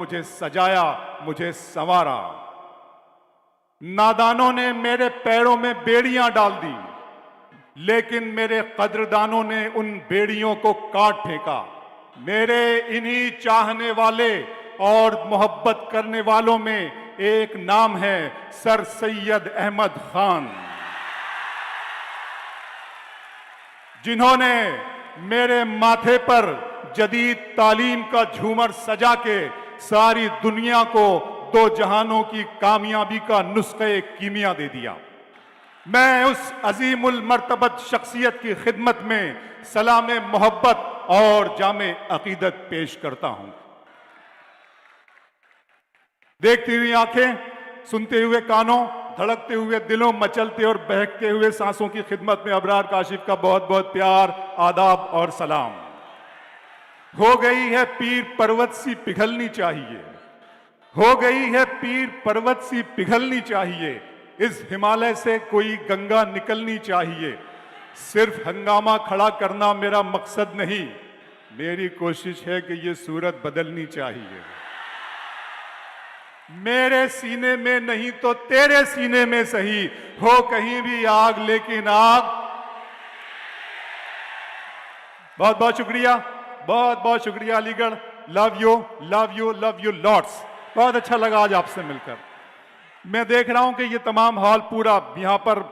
मुझे सजाया, मुझे संवारा। नादानों ने मेरे पैरों में बेड़ियां डाल दी, लेकिन मेरे कद्रदानों ने उन बेड़ियों को काट फेंका। मेरे इन्हीं चाहने वाले और मोहब्बत करने वालों में एक नाम है सर सैयद अहमद खान, जिन्होंने मेरे माथे पर जदीद तालीम का झूमर सजा के सारी दुनिया को दो जहानों की कामयाबी का नुस्खे कीमिया दे दिया। मैं उस अजीमुल मर्तबत शख्सियत की खिदमत में सलाम मोहब्बत और जामे अकीदत पेश करता हूं। देखती हुई आंखें, सुनते हुए कानों, धड़कते हुए दिलों, मचलते और बहकते हुए सांसों की खिदमत में अबरार काशिफ का बहुत बहुत प्यार, आदाब और सलाम। हो गई है पीर पर्वत सी पिघलनी चाहिए, हो गई है पीर पर्वत सी पिघलनी चाहिए, इस हिमालय से कोई गंगा निकलनी चाहिए। सिर्फ हंगामा खड़ा करना मेरा मकसद नहीं, मेरी कोशिश है कि ये सूरत बदलनी चाहिए। मेरे सीने में नहीं तो तेरे सीने में सही, हो कहीं भी आग लेकिन आग। बहुत बहुत शुक्रिया, बहुत बहुत शुक्रिया Aligarh. Love you, love you, love you lots. बहुत अच्छा लगा आज आपसे मिलकर। मैं देख रहा हूं कि ये तमाम हॉल पूरा, यहां पर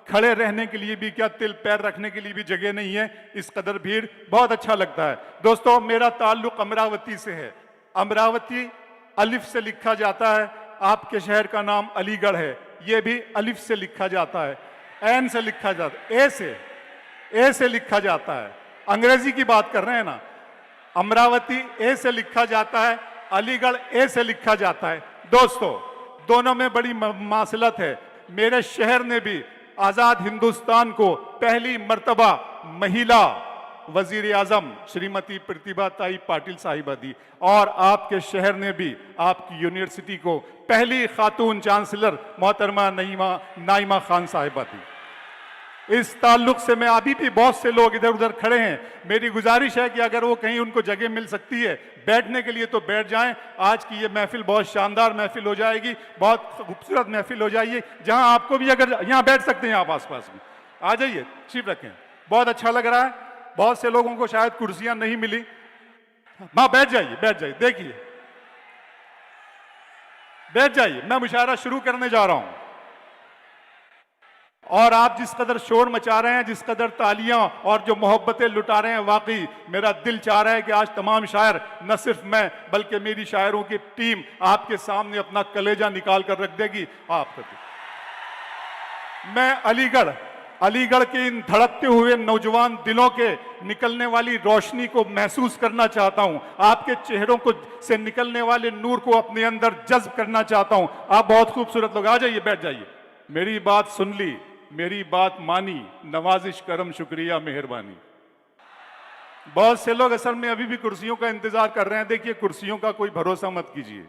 खड़े रहने के लिए भी क्या, तिल पैर रखने के लिए भी जगह नहीं है, इस कदर भीड़। बहुत अच्छा लगता है। दोस्तों, मेरा ताल्लुक अमरावती से है। अमरावती अलिफ से लिखा जाता है, आपके शहर का नाम अलीगढ़ है, यह भी अलिफ से लिखा जाता है, एन से लिखा जाता है, ए से लिखा जाता है। अंग्रेजी की बात कर रहे हैं ना। अमरावती ए से लिखा जाता है, अलीगढ़ ए से लिखा जाता है। दोस्तों, दोनों में बड़ी मासलत है। मेरे शहर ने भी आजाद हिंदुस्तान को पहली मर्तबा महिला वजीर आजम श्रीमती प्रतिभाताई पाटिल साहिबा दी, और आपके शहर ने भी आपकी यूनिवर्सिटी को पहली खातून चांसलर मोहतरमा नाइमा खान साहिबा दी। इस ताल्लुक से मैं, अभी भी बहुत से लोग इधर उधर खड़े हैं, मेरी गुजारिश है कि अगर वो कहीं उनको जगह मिल सकती है बैठने के लिए तो बैठ जाएं। आज की ये महफिल बहुत शानदार महफिल हो जाएगी, बहुत खूबसूरत महफिल हो जाएगी, जहां आपको भी अगर यहां बैठ सकते हैं, आप आसपास में आ जाइए, तशरीफ रखें। बहुत अच्छा लग रहा है। बहुत से लोगों को शायद कुर्सियां नहीं मिली, मां बैठ जाइए, बैठ जाइए, देखिए बैठ जाइए। मैं मुशायरा शुरू करने जा रहा हूं, और आप जिस कदर शोर मचा रहे हैं, जिस कदर तालियां और जो मोहब्बतें लुटा रहे हैं, वाकई मेरा दिल चाह रहा है कि आज तमाम शायर, न सिर्फ मैं बल्कि मेरी शायरों की टीम आपके सामने अपना कलेजा निकाल कर रख देगी। आप मैं अलीगढ़ के इन धड़कते हुए नौजवान दिलों के निकलने वाली रोशनी को महसूस करना चाहता हूं। आपके चेहरों को से निकलने वाले नूर को अपने अंदर जज्ब करना चाहता हूं। आप बहुत खूबसूरत लोग, आ जाइए, बैठ जाइए। मेरी बात सुन ली, मेरी बात मानी, नवाजिश करम शुक्रिया मेहरबानी। बहुत से लोग असल में अभी भी कुर्सियों का इंतजार कर रहे हैं। देखिए, कुर्सियों का कोई भरोसा मत कीजिए।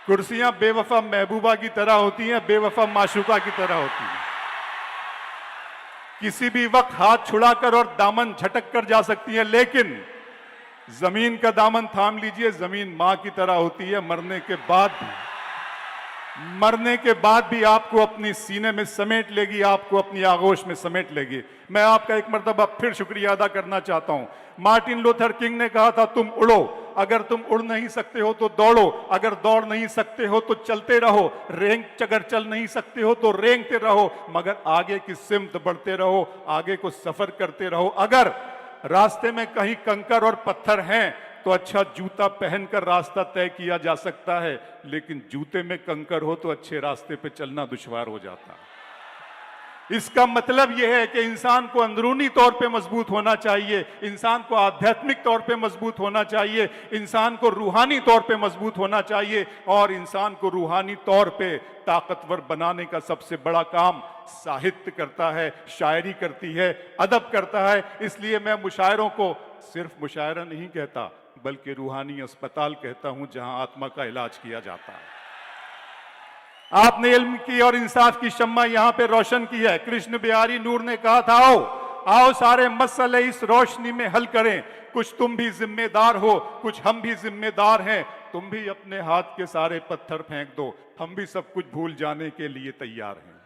कुर्सियां बेवफा महबूबा की तरह होती हैं, बेवफा माशूका की तरह होती हैं। किसी भी वक्त हाथ छुड़ाकर और दामन झटक कर जा सकती हैं, लेकिन जमीन का दामन थाम लीजिए, जमीन मां की तरह होती है। मरने के बाद भी आपको अपनी सीने में समेट लेगी, आपको अपनी आगोश में समेट लेगी। मैं आपका एक मर्तबा फिर शुक्रिया अदा करना चाहता हूं। मार्टिन लूथर किंग ने कहा था, तुम उड़ो, अगर तुम उड़ नहीं सकते हो तो दौड़ो, अगर दौड़ नहीं सकते हो तो चलते रहो, अगर चल नहीं सकते हो तो रेंगते रहो, मगर आगे की सिमत बढ़ते रहो, आगे को सफर करते रहो। अगर रास्ते में कहीं कंकर और पत्थर हैं तो अच्छा जूता पहनकर रास्ता तय किया जा सकता है, लेकिन जूते में कंकर हो तो अच्छे रास्ते पे चलना दुश्वार हो जाता है। इसका मतलब यह है कि इंसान को अंदरूनी तौर पे मजबूत होना चाहिए, इंसान को आध्यात्मिक तौर पे मजबूत होना चाहिए, इंसान को रूहानी तौर पे मजबूत होना चाहिए, और इंसान को रूहानी तौर पे ताकतवर बनाने का सबसे बड़ा काम साहित्य करता है, शायरी करती है, अदब करता है। इसलिए मैं मुशायरों को सिर्फ मुशायरा नहीं कहता, बल्कि रूहानी अस्पताल कहता हूं, जहां आत्मा का इलाज किया जाता है। आपने इल्म की और इंसाफ की शम्मा यहां पे रोशन की है। कृष्ण बिहारी नूर ने कहा था, आओ आओ सारे मसले इस रोशनी में हल करें। कुछ तुम भी जिम्मेदार हो, कुछ हम भी जिम्मेदार हैं। तुम भी अपने हाथ के सारे पत्थर फेंक दो, हम भी सब कुछ भूल जाने के लिए तैयार हैं।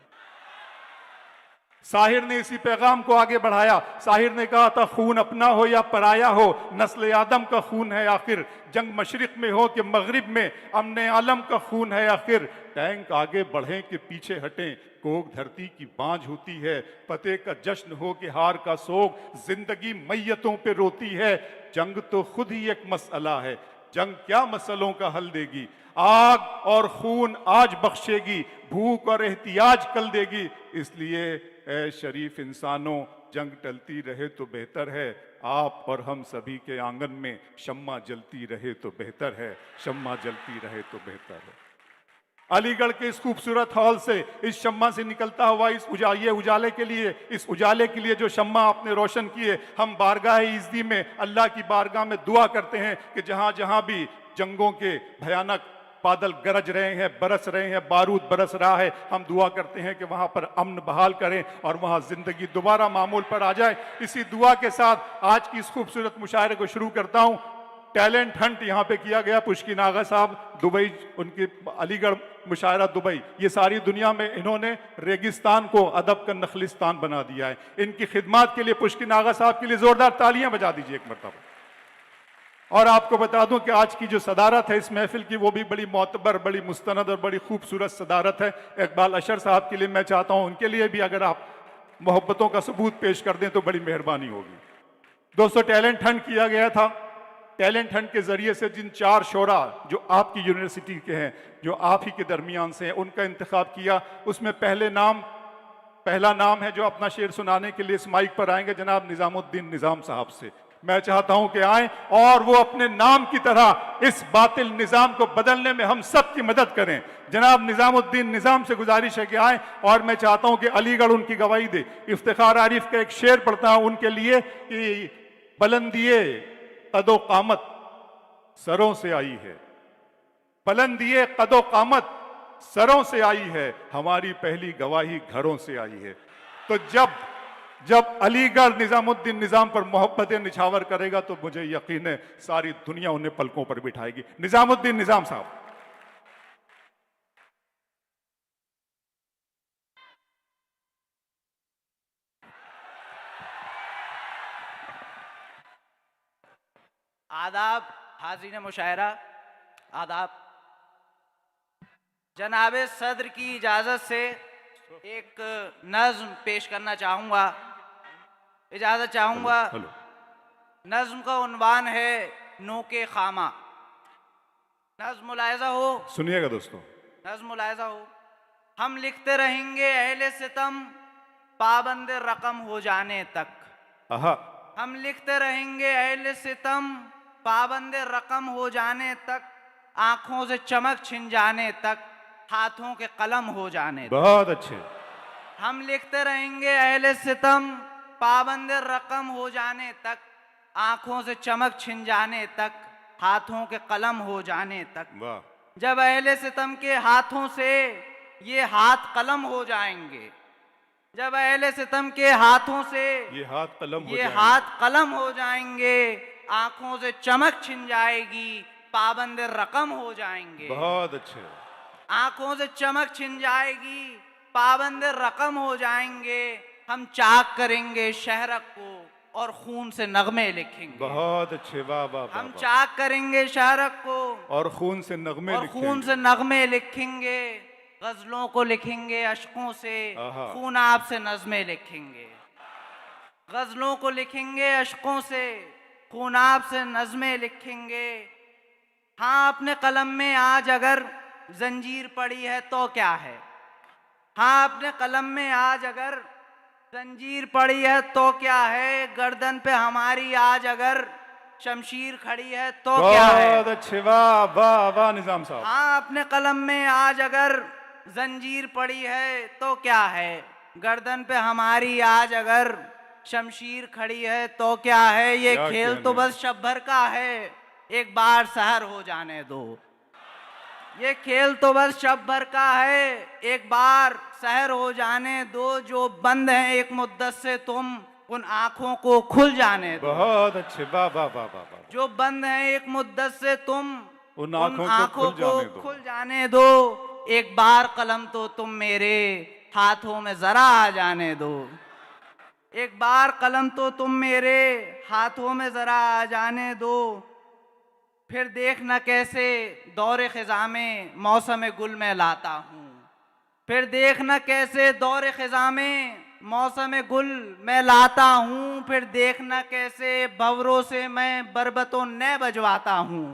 साहिर ने इसी पैगाम को आगे बढ़ाया। साहिर ने कहा था, खून अपना हो या पराया हो, नस्ल आदम का खून है आखिर। जंग मशरिक में हो कि मगरिब में, अमने आलम का खून है आखिर। टैंक आगे बढ़ें कि पीछे हटें, कोक धरती की बांझ होती है। फतेह का जश्न हो कि हार का सोग, जिंदगी मैयतों पे रोती है। जंग तो खुद ही एक मसला है, जंग क्या मसलों का हल देगी। आग और खून आज बख्शेगी, भूख और एहतियाज कल देगी। इसलिए ऐ शरीफ इंसानों, जंग टलती रहे तो बेहतर है। आप और हम सभी के आंगन में शम्मा जलती रहे तो बेहतर है, शम्मा जलती रहे तो बेहतर है। अलीगढ़ के इस खूबसूरत हॉल से, इस शम्मा से निकलता हुआ इस उजाले के लिए, इस उजाले के लिए जो शम्मा आपने रोशन किए, हम बारगाह इज़्ज़ी में, अल्लाह की बारगाह में दुआ करते हैं कि जहां जहां भी जंगों के भयानक बादल गरज रहे हैं, बरस रहे हैं, बारूद बरस रहा है, हम दुआ करते हैं कि वहां पर अमन बहाल करें और वहां जिंदगी दोबारा मामूल पर आ जाए। इसी दुआ के साथ आज की इस खूबसूरत मुशायरे को शुरू करता हूं। टैलेंट हंट यहाँ पे किया गया, पुष्किन आगा साहब दुबई, उनकी अलीगढ़ मुशायरा दुबई, ये सारी दुनिया में इन्होंने रेगिस्तान को अदब का नखलिस्तान बना दिया है। इनकी खिदमत के लिए पुष्किन आगा साहब के लिए जोरदार तालियां बजा दीजिए एक मरतबा। और आपको बता दूं कि आज की जो सदारत है इस महफिल की, वो भी बड़ी मोतबर, बड़ी मुस्तनद और बड़ी खूबसूरत सदारत है। इकबाल अशर साहब के लिए मैं चाहता हूं, उनके लिए भी अगर आप मोहब्बतों का सबूत पेश कर दें तो बड़ी मेहरबानी होगी। दोस्तों, टैलेंट हंट किया गया था। टैलेंट हंट के जरिए से जिन 4 शोरा जो आपकी यूनिवर्सिटी के हैं, जो आप ही के दरमियान से हैं, उनका इंतखाब किया। उसमें पहला नाम है जो अपना शेर सुनाने के लिए इस माइक पर आएंगे, जनाब निजामुद्दीन निजाम साहब से मैं चाहता हूं कि आए और वो अपने नाम की तरह इस बातिल निजाम को बदलने में हम सब की मदद करें। जनाब निजामुद्दीन निजाम से गुजारिश है कि आए और मैं चाहता हूं कि अलीगढ़ उनकी गवाही दे। इफ्तिखार आरिफ का एक शेर पढ़ता हूं उनके लिए कि बुलंदिए कदो कामत सरों से आई है, बुलंदिए कदो कामत सरों से आई है, हमारी पहली गवाही घरों से आई है। तो जब अलीगढ़ निजामुद्दीन निजाम पर मोहब्बतें निछावर करेगा तो मुझे यकीन है सारी दुनिया उन्हें पलकों पर बिठाएगी। निजामुद्दीन निजाम साहब। आदाब हाज़रीन मुशायरा, आदाब। जनाबे सदर की इजाज़त से एक नज़्म पेश करना चाहूँगा, इजाज़त चाहूँगा। नज़्म का उन्वान है नोके खामा। नज़्म मुलाहिज़ा हो, सुनिएगा दोस्तों, नज़्म मुलाहिज़ा हो। हम लिखते रहेंगे अहले सितम पाबंद रकम हो जाने तक। हम लिखते रहेंगे अहले सितम पाबंद रकम हो जाने तक, आंखों से चमक छिन जाने तक, हाथों के कलम हो जाने तक। बहुत अच्छे। हम लिखते रहेंगे अहले सितम पाबंद रकम हो जाने तक, आंखों से चमक छिन जाने तक, हाथों के कलम हो जाने तक। वाह। जब अहले सितम के हाथों से ये हाथ कलम हो जाएंगे, जब अहले सितम के हाथों से ये हाथ कलम हो जाएंगे, आंखों से चमक छिन जाएगी, पाबंद रकम हो जाएंगे। बहुत अच्छे। आंखों से चमक छिन जाएगी, पाबंद रकम हो जाएंगे। हम चाक करेंगे शहरक को और खून से नगमे लिखेंगे। बहुत अच्छे, वाह वाह। हम चाक करेंगे शहरक को और खून से नगमे लिखेंगे। गजलों को लिखेंगे अशकों से, खून आप से नज़में लिखेंगे। गजलों को लिखेंगे अशकों से, खून आप से नज़में लिखेंगे। हाँ, अपने कलम में आज अगर जंजीर पड़ी है तो क्या है। हाँ, अपने कलम में आज अगर जंजीर पड़ी है तो क्या है, गर्दन पे हमारी आज अगर शमशीर खड़ी है तो क्या है। बहुत अच्छे, वाह वाह वाह निजाम साहब। हाँ, अपने कलम में आज अगर जंजीर पड़ी है तो क्या है, गर्दन पे हमारी आज अगर शमशीर खड़ी है तो क्या है। ये खेल तो बस शब भर का है, एक बार सहर हो जाने दो। ये खेल तो बस शब भर का है, एक बार सहर हो जाने दो। जो बंद है एक मुद्दत से तुम उन आंखों को खुल जाने दो। बहुत अच्छे, वाह वाह वाह वाह वाह। जो बंद हैं एक मुद्दत से तुम उन उन आंखों आंखों को को खुल जाने दो। एक बार कलम तो तुम मेरे हाथों में जरा आ जाने दो। एक बार कलम तो तुम मेरे हाथों में जरा आ जाने दो। फिर देखना कैसे दौरे खिजा में मौसम गुल में लाता हूँ। फिर देखना कैसे दौरे खिजा में मौसम गुल मैं लाता हूँ। फिर देखना कैसे भंवरों से मैं बरबतों नए बजवाता हूँ।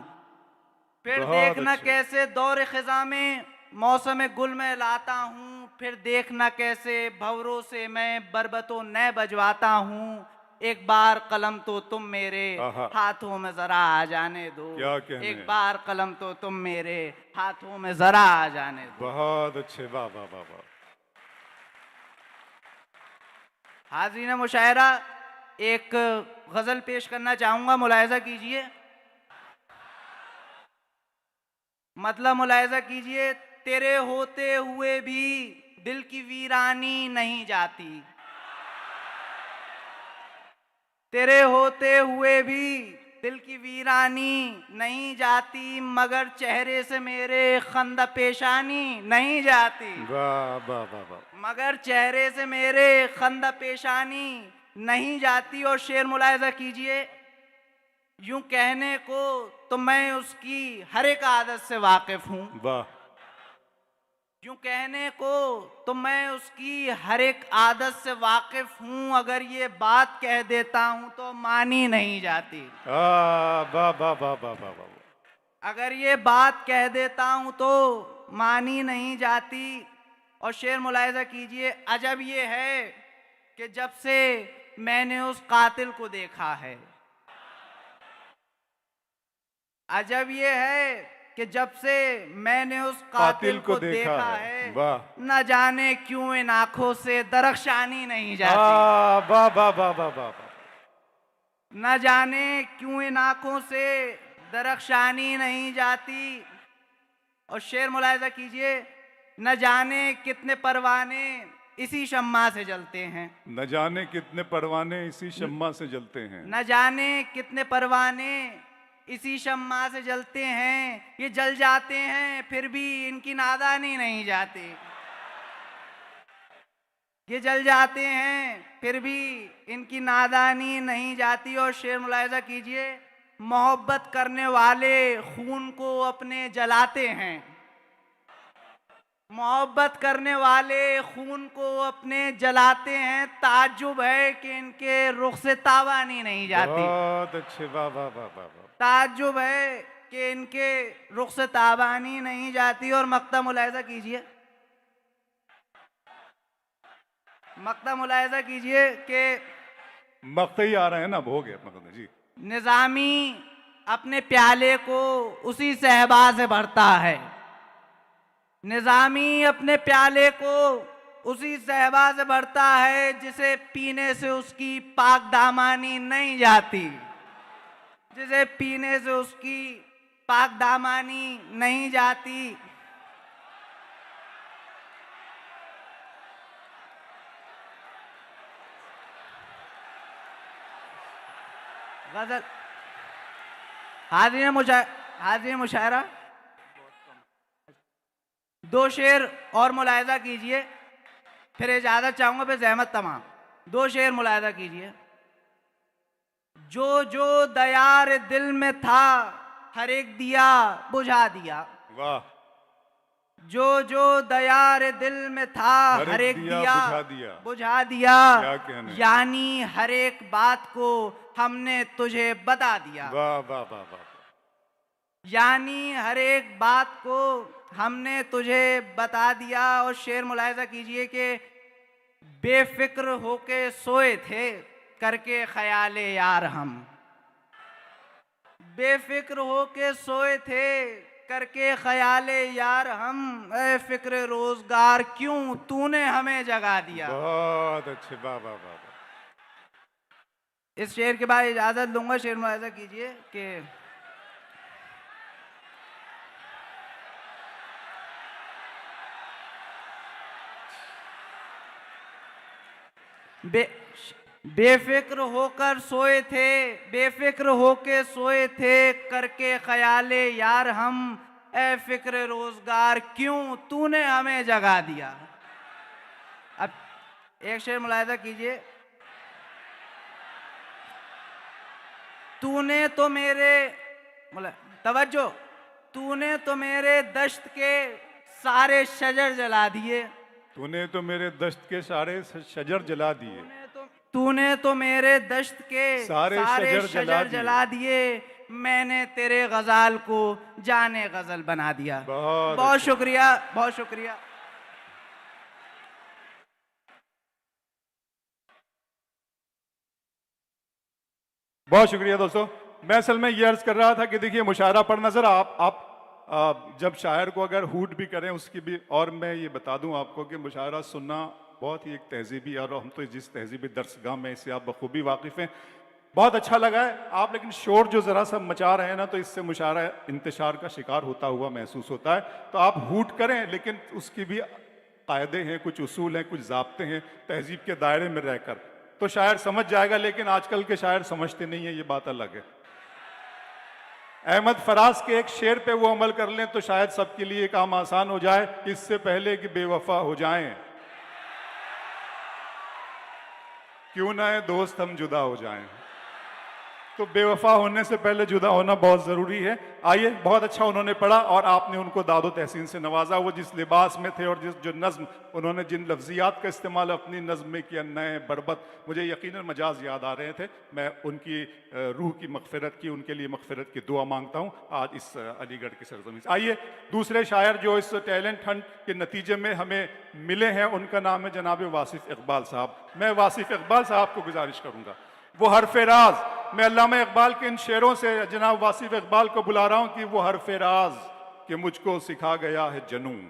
फिर बहुत देखना अच्छे। कैसे दौरे खिजा में मौसम गुल में लाता हूँ। फिर देखना कैसे भंवरों से मैं बरबतों नए बजवाता हूँ। एक बार कलम तो तुम मेरे आहा। हाथों में जरा आ जाने दो। क्या कहने एक हैं। बार कलम तो तुम मेरे हाथों में जरा आ जाने दो। बहुत अच्छे, वाह वाह वाह वाह। हाज़रीन मुशायरा, एक गजल पेश करना चाहूंगा, मुलाहिजा कीजिए। मतलब मुलाहिजा कीजिए, तेरे होते हुए भी दिल की वीरानी नहीं जाती। तेरे होते हुए भी दिल की वीरानी नहीं जाती, मगर चेहरे से मेरे खंदा पेशानी नहीं जाती। वाह वाह वाह वाह। मगर चेहरे से मेरे खंदा पेशानी नहीं जाती। और शेर मुलाहिजा कीजिए, यूं कहने को तो मैं उसकी हर एक आदत से वाकिफ हूं। वाह। यूं कहने को तो मैं उसकी हर एक आदत से वाकिफ हूं। अगर ये बात कह देता हूं तो मानी नहीं जाती। वाह वाह वाह वाह वाह वाह। अगर ये बात कह देता हूं तो मानी नहीं जाती। और शेर मुलाहिजा कीजिए, अजब ये है कि जब से मैंने उस कातिल को देखा है। अजब ये है कि जब से मैंने उस कातिल को देखा है, वाह। न जाने क्यों इन आंखों से दरख्शानी नहीं जाती। वाह वाह वाह वाह वाह। न जाने क्यों इन आंखों से दरख्शानी नहीं जाती। और शेर मुलाहिजा कीजिए, न जाने कितने परवाने इसी शम्मा से जलते हैं। न जाने कितने परवाने इसी शम्मा से जलते हैं। न जाने कितने परवाने इसी शम्मा से जलते हैं। ये जल जाते हैं फिर भी इनकी नादानी नहीं जाती। ये जल जाते हैं फिर भी इनकी नादानी नहीं जाती। और शेर मुलाहिजा कीजिए, मोहब्बत करने वाले खून को अपने जलाते हैं। मोहब्बत करने वाले खून को अपने जलाते हैं। ताज्जुब है कि इनके रुख से तावानी नहीं जाती। बहुत अच्छे, वाह वाह वाह वाह वाह। ताज्जुब है कि इनके रुख से तावानी नहीं जाती। और मक्ता मुलाहिजा कीजिए, मक्ता मुलाहिजा कीजिए कि मक्ते ही आ रहे हैं ना, हो गया मक्ता जी। निजामी अपने प्याले को उसी सहबा से भरता है। निजामी अपने प्याले को उसी सहबा से भरता है जिसे पीने से उसकी पाक दामानी नहीं जाती। जिसे पीने से उसकी पाक दामानी नहीं जाती। गजल हाज़रीन मुशायरा, दो शेर और मुलाहिजा कीजिए, फिर इजाजत चाहूंगा, फिर जहमत तमाम। दो शेर मुलाहिजा कीजिए। जो जो दयार दिल में था हर एक दिया बुझा दिया। वाह। जो जो दयार दिल में था हर एक दिया बुझा दिया। क्या कहने। यानी हर एक बात को हमने तुझे बता दिया। वाह वाह वाह वाह। यानी हर एक बात को हमने तुझे बता दिया। और शेर मुलाहिजा कीजिए कि बेफिक्र होके सोए थे करके ख्याले यार हम। बेफिक्र होके सोए थे करके ख्याले यार हम। ए फिक्र रोजगार क्यों तूने हमें जगा दिया। बहुत अच्छे, वाह वाह वाह। इस शेर के बाद इजाजत लूंगा। शेर मुलाहिजा कीजिए कि बेफिक्र होकर सोए थे, बेफिक्र होके सोए थे, करके ख्याले यार हम, ए फिक्र रोजगार क्यों तूने हमें जगा दिया। अब एक शेर मुलाहिजा कीजिए। तूने तो मेरे, मतलब तवज्जो, तूने तो मेरे दश्त के सारे शजर जला दिए, तूने तो मेरे दश्त के सारे शजर जला दिए, तूने तो मेरे दश्त के सारे सारे शजर शजर जला दिए, मैंने तेरे गजाल को जाने गजल बना दिया। बहुत शुक्रिया, बहुत शुक्रिया। बहुत शुक्रिया दोस्तों। मैं असल में ये अर्ज कर रहा था कि देखिए मुशायरा पढ़ना सर आप जब शायर को अगर हूट भी करें उसकी भी, और मैं ये बता दूं आपको कि मुशायरा सुनना बहुत ही एक तहजीबी, और हम तो जिस तहजीबी दर्सगाह में इससे आप बखूबी वाकिफ़ हैं, बहुत अच्छा लगा है आप, लेकिन शोर जो ज़रा सा मचा रहे हैं ना, तो इससे मुशायरा इंतशार का शिकार होता हुआ महसूस होता है। तो आप हूट करें लेकिन उसकी भी कायदे हैं, कुछ उसूल हैं, कुछ ज़ाब्ते हैं, तहजीब के दायरे में रहकर, तो शायर समझ जाएगा। लेकिन आजकल के शायर समझते नहीं है, ये बात अलग है। अहमद फराज के एक शेर पे वो अमल कर लें तो शायद सबके लिए काम आसान हो जाए, इससे पहले कि बेवफा हो जाएं, क्यों ना है दोस्त हम जुदा हो जाएं। तो बेवफा होने से पहले जुदा होना बहुत ज़रूरी है। आइए, बहुत अच्छा उन्होंने पढ़ा और आपने उनको दादो तहसीन से नवाजा। वो जिस लिबास में थे और जो नज़्म उन्होंने, जिन लफ्ज़ियात का इस्तेमाल अपनी नज़्म में किया, नए बरबत, मुझे यकीनन मजाज याद आ रहे थे। मैं उनकी रूह की मग़फ़िरत की, उनके लिए मग़फ़िरत की दुआ मांगता हूँ आज इस अलीगढ़ की सरज़मीन से। आइए, दूसरे शायर जो इस टैलेंट हंट के नतीजे में हमें मिले हैं, उनका नाम है जनाब वासिफ़ इक़बाल साहब। मैं वासिफ़ इक़बाल साहब को गुजारिश करूँगा, वो हरफ़े राज, मैं अल्लामा इक़बाल के इन शेरों से जनाब वासिफ़ इक़बाल को बुला रहा हूँ कि वो हरफ़े राज के मुझको सिखा गया है जुनूं,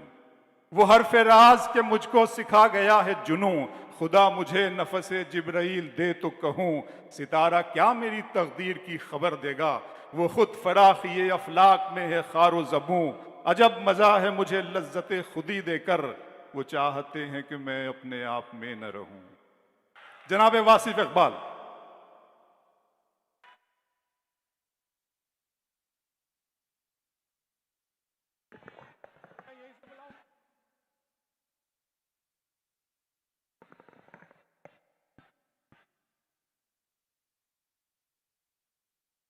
वो हरफ़े राज के मुझको सिखा गया है जुनूं, खुदा मुझे नफ़से जिब्राइल दे तो कहूँ, सितारा क्या मेरी तकदीर की खबर देगा, वो खुद फराखी अफलाक में है खारो ज़बूं, अजब मज़ा है मुझे लज्जत खुदी देकर, वो चाहते हैं कि मैं अपने आप में न रहूं। जनाब वासिफ़ इक़बाल।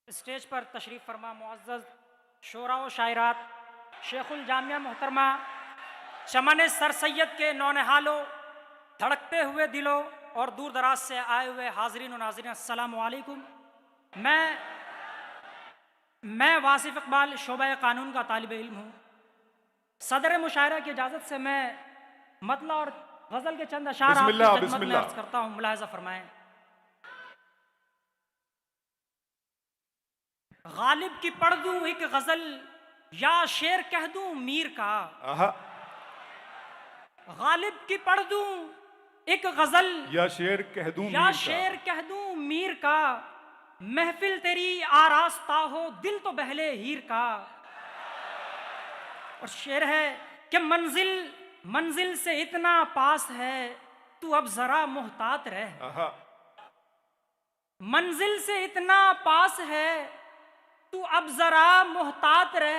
स्टेज पर तशरीफ़ फरमा मुअज़्ज़ज़ शोरा व शायरात, शेखुल जामिया मोहतरमा, चमन सर सैयद के नौनिहालों, धड़कते हुए दिलों और दूर दराज से आए हुए हाज़रीन व नाज़रीन, अस्सलामु अलैकुम। मैं वासिफ़ इक़बाल शोबा कानून का तालिब इल्म हूँ। सदर मुशायरा की इजाज़त से मैं मतला और गज़ल के चंद अशार आपकी खिदमत में अर्ज़ करता हूँ, मुलाहिज़ा फरमाएँ। गालिब की पढ़ दूं एक गजल या शेर कह दूं मीर का, गालिब की पढ़ दूं एक गजल या शेर कह दूं, या शेर कह दूं मीर का, महफिल तेरी आरास्ता हो दिल तो बहले हीर का। और शेर है कि मंजिल से इतना पास है तू अब जरा मोहतात रह, मंजिल से इतना पास है तू अब जरा मोहतात रह,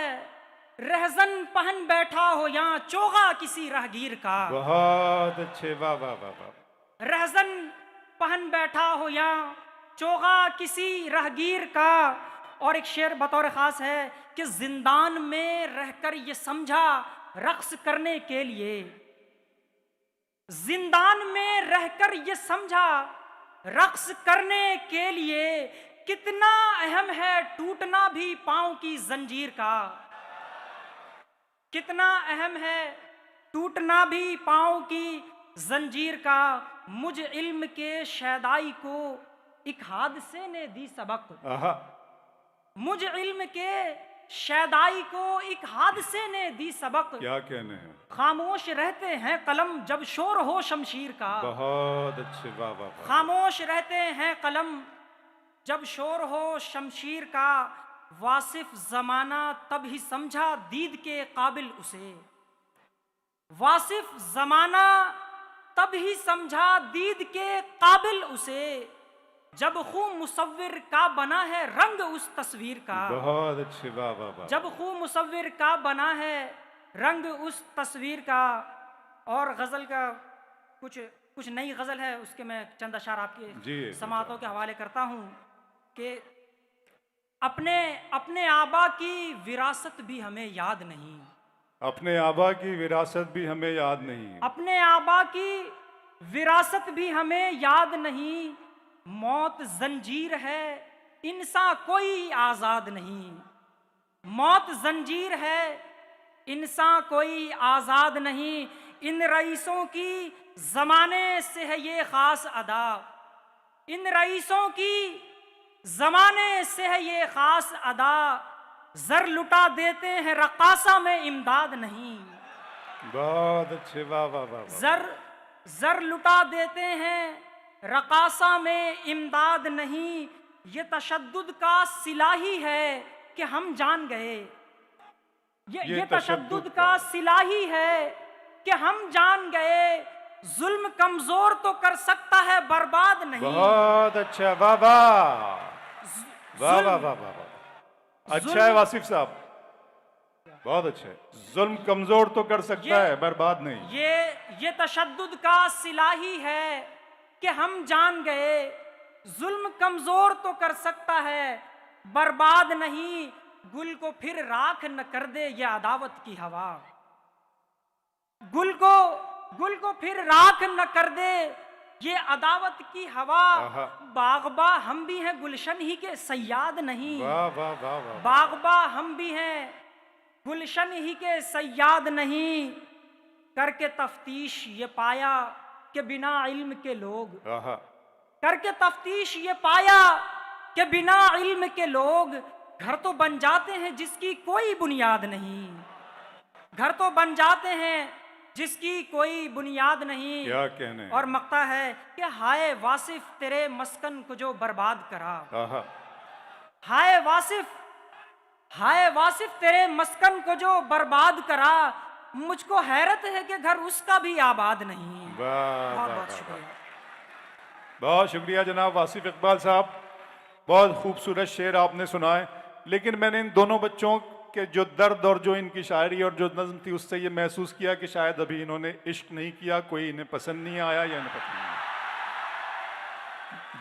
रहजन पहन बैठा हो या चोगा किसी राहगीर का। बहुत अच्छे, वाह वाह वाह वाह। रहजन पहन बैठा हो या चोगा किसी राहगीर का। और एक शेर बतौर खास है कि जिंदान में रहकर ये समझा रक्स करने के लिए, जिंदान में रहकर ये समझा रक्स करने के लिए, कितना अहम है टूटना भी पांव की जंजीर का, कितना अहम है टूटना भी पांव की जंजीर का। मुझ इल्म के शैदाई को एक हादसे ने दी सबक, मुझ इल्म के शैदाई को एक हादसे ने दी सबक। क्या कहने हैं, खामोश रहते हैं कलम जब शोर हो शमशीर का। बहुत अच्छे, वाह वाह। खामोश रहते हैं कलम जब शोर हो शमशीर का, वासिफ जमाना तब ही समझा दीद के काबिल उसे, वासिफ जमाना तब ही समझा दीद के काबिल उसे, जब खून मुसव्विर का बना है रंग उस तस्वीर का। बहुत अच्छे, वाह वाह वाह। जब खून मुसव्विर का बना है रंग उस तस्वीर का। और गजल का कुछ नई गजल है, उसके मैं चंद अशार जी, आपके समातों के हवाले करता हूँ कि अपने अपने आबा की विरासत भी हमें याद नहीं। अपने आबा की विरासत भी हमें याद नहीं। अपने आबा की विरासत भी हमें याद नहीं। मौत जंजीर है, इंसान कोई आजाद नहीं। मौत जंजीर है, इंसान कोई आजाद नहीं। इन रईसों की जमाने से है ये खास अदा। इन रईसों की जमाने से है ये खास अदा। जर लुटा देते हैं रकासा में इमदाद नहीं। बहुत अच्छे, वाह वाह वाह वाह। जर लुटा देते हैं रकासा में इमदाद नहीं। ये तशद्दुद का सिला ही है कि हम जान गए। ये तशद्दुद का सिला ही है कि हम जान गए। जुल्म कमजोर तो कर सकता है, बर्बाद नहीं। बहुत अच्छा, वाह वाह वाह वाह वाह वाह। अच्छा है वासिफ साहब, बहुत अच्छा है। जुल्म कमजोर तो कर सकता है, बर्बाद नहीं। ये तशद्दुद का सिला ही है कि हम जान गए। जुल्म कमजोर तो कर सकता है, बर्बाद नहीं। गुल को फिर राख न कर दे ये अदावत की हवा। गुल को फिर राख न कर दे ये अदावत की हवा। बागबा हम भी हैं, गुलशन ही के सयाद नहीं। वाह वाह वाह वाह। बागबा हम भी हैं, गुलशन ही के सयाद नहीं। करके तफ्तीश ये पाया कि बिना इल्म के लोग। करके तफ्तीश ये पाया कि बिना इल्म के लोग घर तो बन जाते हैं जिसकी कोई बुनियाद नहीं। घर तो बन जाते हैं जिसकी कोई बुनियाद नहीं। क्या कहने। और मक्ता है कि हाय वासिफ तेरे मस्कन को जो बर्बाद करा। हाय वासिफ तेरे मस्कन को जो बर्बाद करा। मुझको हैरत है कि घर उसका भी आबाद नहीं। बहुत बहुत शुक्रिया। बहुत शुक्रिया जनाब वासिफ इकबाल साहब, बहुत खूबसूरत शेर आपने सुना है। लेकिन मैंने इन दोनों बच्चों के जो दर्द और जो इनकी शायरी और जो नज़्म थी उससे ये महसूस किया कि शायद अभी इन्होंने इश्क नहीं किया, कोई इन्हें पसंद नहीं आया या इन्हें पसंद नहीं आया।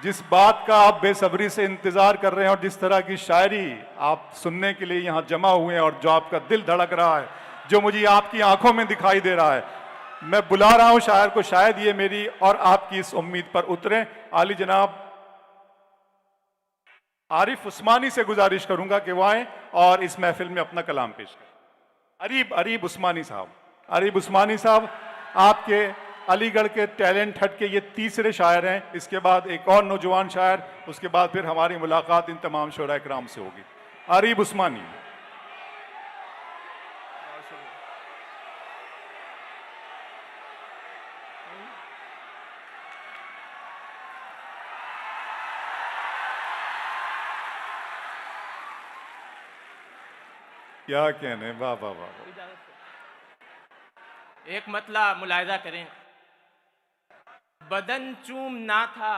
जिस बात का आप बेसब्री से इंतजार कर रहे हैं और जिस तरह की शायरी आप सुनने के लिए यहाँ जमा हुए हैं और जो आपका दिल धड़क रहा है, जो मुझे आपकी आंखों में दिखाई दे रहा है, मैं बुला रहा हूं शायर को, शायद ये मेरी और आपकी इस उम्मीद पर उतरे। आली जनाब आरिफ उस्मानी से गुजारिश करूंगा कि वो आए और इस महफिल में अपना कलाम पेश करें। अरीब उस्मानी साहब, अरीब उस्मानी साहब आपके अलीगढ़ के टैलेंट हट के ये तीसरे शायर हैं। इसके बाद एक और नौजवान शायर, उसके बाद फिर हमारी मुलाकात इन तमाम शोरा इकराम से होगी। अरीब उस्मानी। क्या कहने, वाह वाह वाह। एक मतला मुलाहिजा करें। बदन चूम ना था,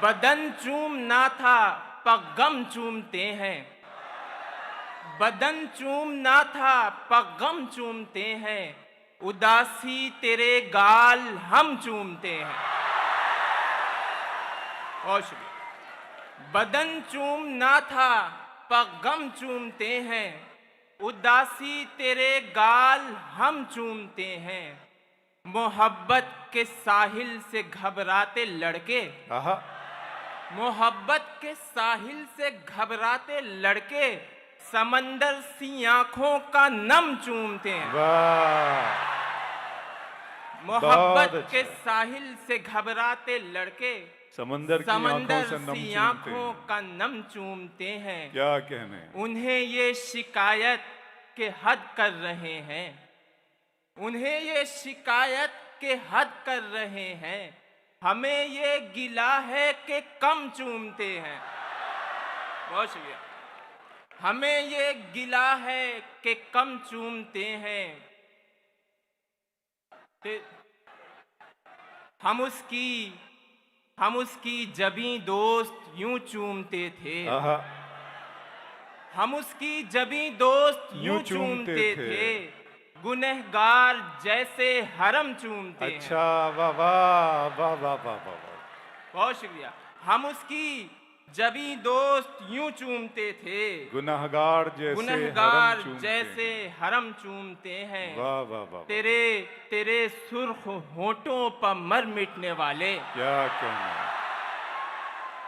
बदन चूम ना था पगम चूमते हैं। बदन चूम ना था पगम चूमते हैं। उदासी तेरे गाल हम चूमते हैं। और शुक्रिया। बदन चूम ना था पगम चूमते हैं। उदासी तेरे गाल हम चूमते हैं। मोहब्बत के साहिल से घबराते लड़के, मोहब्बत के साहिल से घबराते लड़के समंदर सी आंखों का नम चूमते हैं। मोहब्बत के साहिल से घबराते लड़के समंदर सी आंखों का नम चूमते हैं। क्या कहने। उन्हें ये शिकायत के हद कर रहे हैं, उन्हें ये शिकायत के हद कर रहे हैं। हमें ये गिला है कि कम चूमते हैं। बहुत शुक्रिया। हमें ये गिला है कि कम चूमते हैं। ते- हम उसकी जबी दोस्त यूं चूमते थे, आहा, हम उसकी जबी दोस्त यूं चूमते थे, गुनहगार जैसे हरम चूमते हैं। अच्छा, वाह वाह वाह वाह वाह वाह वाह। बहुत शुक्रिया। हम उसकी जबी दोस्त यूं चूमते थे, गुनहगार जैसे गुनहगार हरम चूमते जैसे हैं। हरम चूमते हैं। वाह वाह वाह वाह। तेरे तेरे सुर्ख होठों पर मर मिटने वाले, क्या कहना।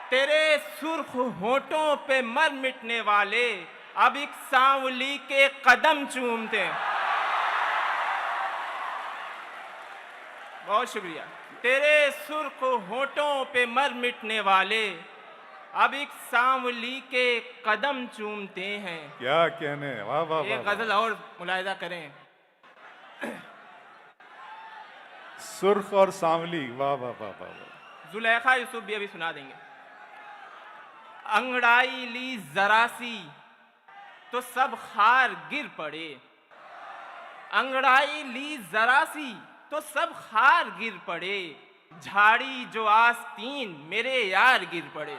तेरे सुर्ख होठों पे मर मिटने वाले अब एक सांवली के कदम चूमते हैं। बहुत शुक्रिया। तेरे सुर्ख होठों पे मर मिटने वाले अब एक सांवली के कदम चूमते हैं। क्या कहने, वाह वाह वाह एक गजल और मुलाहिजा करें। सुर्ख और सांवली, वाह वाह वाह वाह वाह। जुलेखा यूसुफ भी अभी सुना देंगे। अंगड़ाई ली जरा सी तो सब खार गिर पड़े, अंगड़ाई ली जरा सी तो सब खार गिर पड़े, झाड़ी जो आस्तीन मेरे यार गिर पड़े।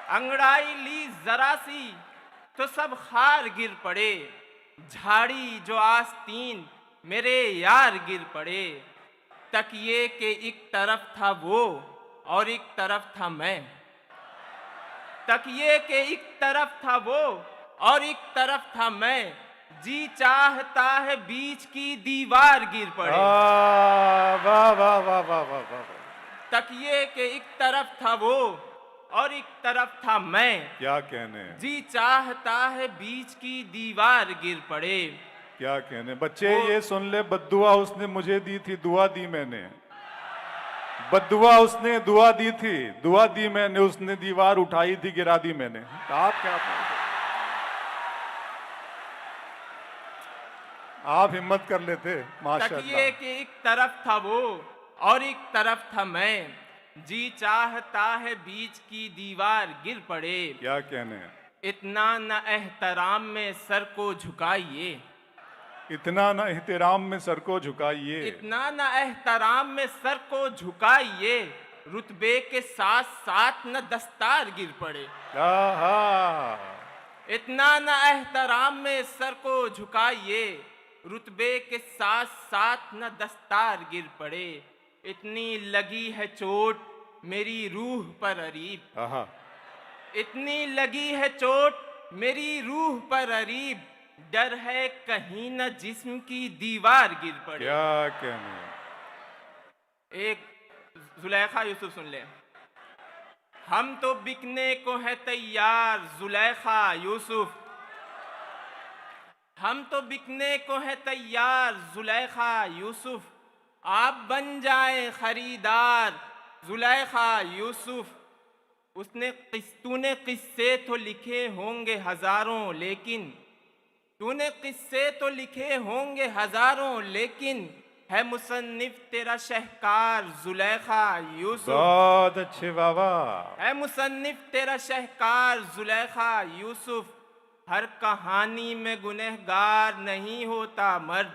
अंगड़ाई ली जरा सी तो सब खार गिर पड़े, झाड़ी जो आस्तीन मेरे यार गिर पड़े। तकिए के एक तरफ था वो और एक तरफ था मैं, तकिए के एक तरफ था वो और एक तरफ था मैं, जी चाहता है बीच की दीवार गिर पड़े। वाह वाह वाह वाह वाह वाह वाह। तकिए के एक तरफ था वो और एक तरफ था मैं, क्या कहने, जी चाहता है बीच की दीवार गिर पड़े। क्या कहने। बच्चे ये सुन ले, बद्दुआ उसने मुझे दी थी, दुआ दी मैंने। बद्दुआ उसने दुआ दी थी, दुआ दी मैंने, उसने दीवार उठाई थी, गिरा दी मैंने। आप क्या, आप हिम्मत कर लेते तकिए माशाल्लाह। के एक तरफ था वो और एक तरफ था मैं, जी चाहता है बीच की दीवार गिर पड़े। क्या कहने। इतना न एहतराम में सर को झुकाइए, इतना ना एहतराम में सर को झुकाइए, इतना न एहतराम में सर को झुकाइए, रुतबे के साथ साथ न दस्तार गिर पड़े। आहा, इतना न एहतराम में सर को झुकाइए, रुतबे के साथ साथ न दस्तार गिर पड़े। इतनी लगी है चोट मेरी रूह पर अरीब, आहा, इतनी लगी है चोट मेरी रूह पर अरीब, डर है कहीं न जिस्म की दीवार गिर पड़े। क्या कहने। एक जुलेखा यूसुफ सुन ले। हम तो बिकने को है तैयार जुलेखा यूसुफ, हम तो बिकने को है तैयार जुलेखा यूसुफ, आप बन जाए खरीदार जुलेखा यूसुफ। तूने किस्से तो लिखे होंगे हजारों, लेकिन तूने किस्से तो लिखे होंगे हजारों, लेकिन है मुसन्निफ तेरा शहकार जुलेखा यूसुफ। बहुत अच्छे बाबा। है मुसन्निफ तेरा शहकार जुलेखा यूसुफ। हर कहानी में गुनहगार नहीं होता मर्द,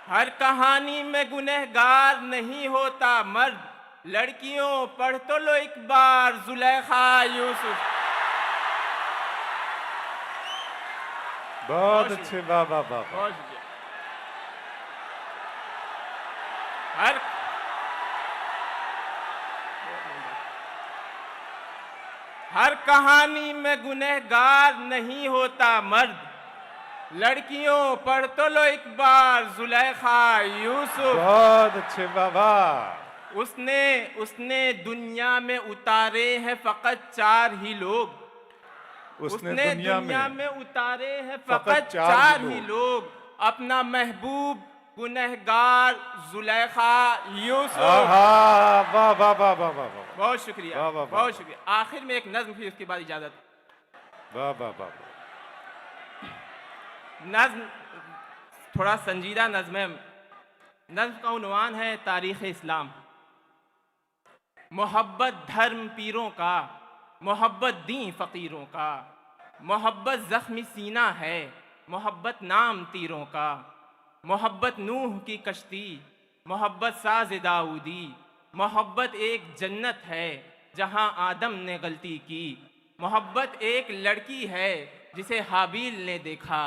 हर कहानी में गुनहगार नहीं होता मर्द। लड़कियों पढ़ तो लो एक बार जुलेखा यूसुफ। बहुत अच्छे बाबा बाबा। बहुत शुक्रिया। हर कहानी में गुनहगार नहीं होता मर्द, लड़कियों पढ़ तो लो एक बार जुलेखा यूसुफ। बहुत अच्छे बाबा। उसने दुनिया में उतारे हैं फकत 4 ही लोग, उसने दुनिया में उतारे हैं फकत 4 ही लोग, अपना महबूब गुनहगार जुलेखा यूसुफ। वाह वाह वाह वाह वाह वाह। बहुत शुक्रिया, वाह, वाह, वाह, बहुत शुक्रिया। आखिर में एक नज्म, फिर उसके बाद इजाजत। वाह वाह वाह। नज्म थोड़ा संजीदा नज्म है। नज्म का उन्वान है तारीख़ इस्लाम। मोहब्बत धर्म पीरों का, मोहब्बत दी फ़कीरों का, मोहब्बत ज़ख्मी सीना है, मोहब्बत नाम तीरों का। मोहब्बत नूह की कश्ती, मोहब्बत साज़ दाऊदी। मोहब्बत एक जन्नत है जहां आदम ने गलती की। मोहब्बत एक लड़की है जिसे हाबील ने देखा।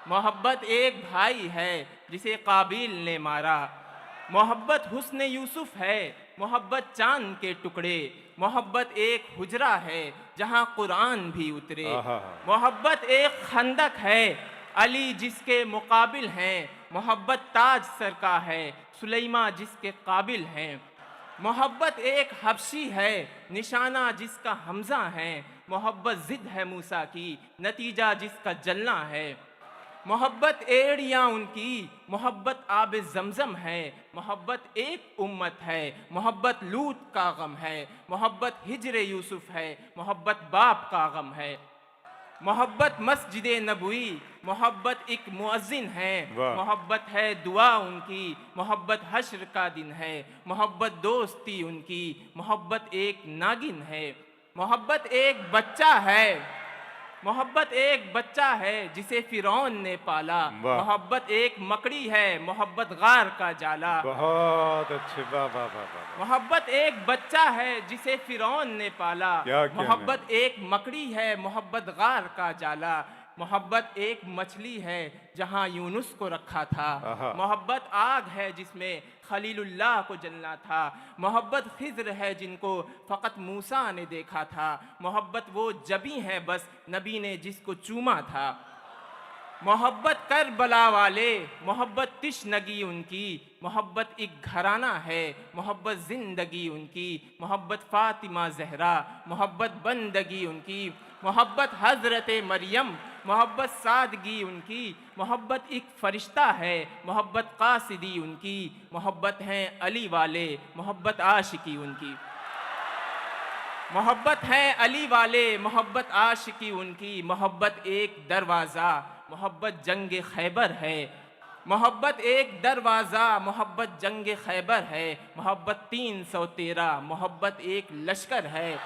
मोहब्बत एक भाई है जिसे काबिल ने मारा। मोहब्बत हुस्न यूसुफ है, मोहब्बत चांद के टुकड़े। मोहब्बत एक हुजरा है जहां कुरान भी उतरे। मोहब्बत एक खंदक है, अली जिसके मुकाबिल हैं। मोहब्बत ताज सर का है, सुलेमा जिसके काबिल हैं। मोहब्बत एक हबशी है, निशाना जिसका हमजा है। मोहब्बत जिद है मूसा की, नतीजा जिसका जलना है। मोहब्बत एड़ियाँ उनकी, मोहब्बत आब जमजम है। मोहब्बत एक उम्मत है, मोहब्बत लूत का गम है। मोहब्बत हिजरे यूसुफ है, मोहब्बत बाप का गम है। मोहब्बत मस्जिद नबवी, मोहब्बत एक मुअज्जिन है। मोहब्बत है दुआ उनकी, मोहब्बत हश्र का दिन है। मोहब्बत दोस्ती उनकी, मोहब्बत एक नागिन है। मोहब्बत एक बच्चा है, मोहब्बत एक बच्चा है जिसे फिरौन ने पाला। मोहब्बत एक मकड़ी है, मोहब्बत गार का जाला। बहुत अच्छे, वाह वाह वाह वाह। मोहब्बत एक बच्चा है जिसे फिरौन ने पाला। क्या क्या मोहब्बत एक मकड़ी है, मोहब्बत गार का जाला। मोहब्बत एक मछली है जहां यूनुस को रखा था। मोहब्बत आग है जिसमें खलीलुल्लाह को जलना था। मोहब्बत खिज़्र है जिनको फ़कत मूसा ने देखा था। मोहब्बत वो जबी है बस नबी ने जिसको चूमा था। मोहब्बत करबला वाले, मोहब्बत तिश्नगी उनकी। मोहब्बत एक घराना है, मोहब्बत ज़िंदगी उनकी। मोहब्बत फ़ातिमा ज़हरा, मोहब्बत बंदगी उनकी। मोहब्बत हज़रत मरियम, मोहब्बत सादगी उनकी। मोहब्बत एक फ़रिश्ता है, मोहब्बत कासिदी उनकी। मोहब्बत हैं अली वाले, मोहब्बत आशिकी उनकी। मोहब्बत हैं अली वाले, मोहब्बत आशिकी उनकी। मोहब्बत एक दरवाज़ा, मोहब्बत जंग खैबर है। मोहब्बत एक दरवाज़ा, मोहब्बत जंग खैबर है। मोहब्बत 313, मोहब्बत एक लश्कर है।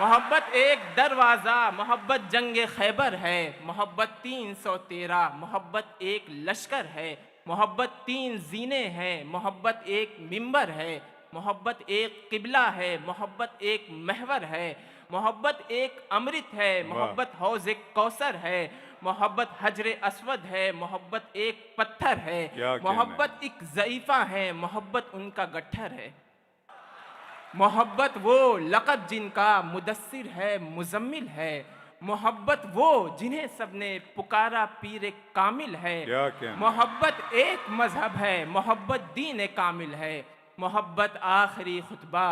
मोहब्बत एक दरवाज़ा, मोहब्बत जंग खैबर है। मोहब्बत 313, मोहब्बत एक लश्कर है। मोहब्बत 3 जीने हैं, मोहब्बत एक मिंबर है। मोहब्बत एक किबला है, मोहब्बत एक महवर है। मोहब्बत एक अमृत है, मोहब्बत हौज़ कौसर है। मोहब्बत हजर अस्वद है, मोहब्बत एक पत्थर है। मोहब्बत एक ज़ईफ़ा है, मोहब्बत उनका गट्ठर है। मोहब्बत वो लक़ब जिनका मुदस्सिर है, मुज़म्मिल है। मोहब्बत वो जिन्हें सबने पुकारा पीर कामिल है। मोहब्बत एक मज़हब है, मोहब्बत दीन कामिल है। मोहब्बत आखिरी खुतबा,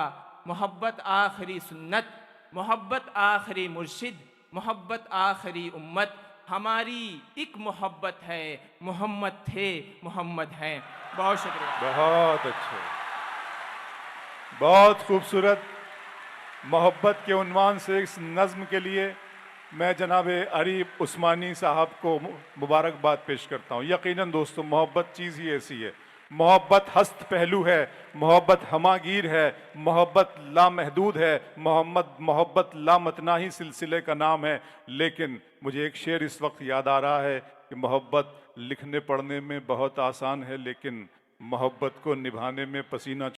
मोहब्बत आखिरी सुन्नत। मोहब्बत आखिरी मुर्शिद, मोहब्बत आखिरी उम्मत। हमारी एक मोहब्बत है, मोहम्मद थे, मोहम्मद हैं। बहुत शुक्रिया। बहुत अच्छे, बहुत खूबसूरत। मोहब्बत के उन्वान से इस नज़्म के लिए मैं जनाब अरीब उस्मानी साहब को मुबारकबाद पेश करता हूँ। यकीनन दोस्तों, मोहब्बत चीज़ ही ऐसी है। मोहब्बत हस्त पहलू है, मोहब्बत हमागीर है, मोहब्बत लामहदूद है। मोहब्बत लामतनाही सिलसिले का नाम है। लेकिन मुझे एक शेर इस वक्त याद आ रहा है कि मोहब्बत लिखने पढ़ने में बहुत आसान है, लेकिन मोहब्बत को निभाने में पसीना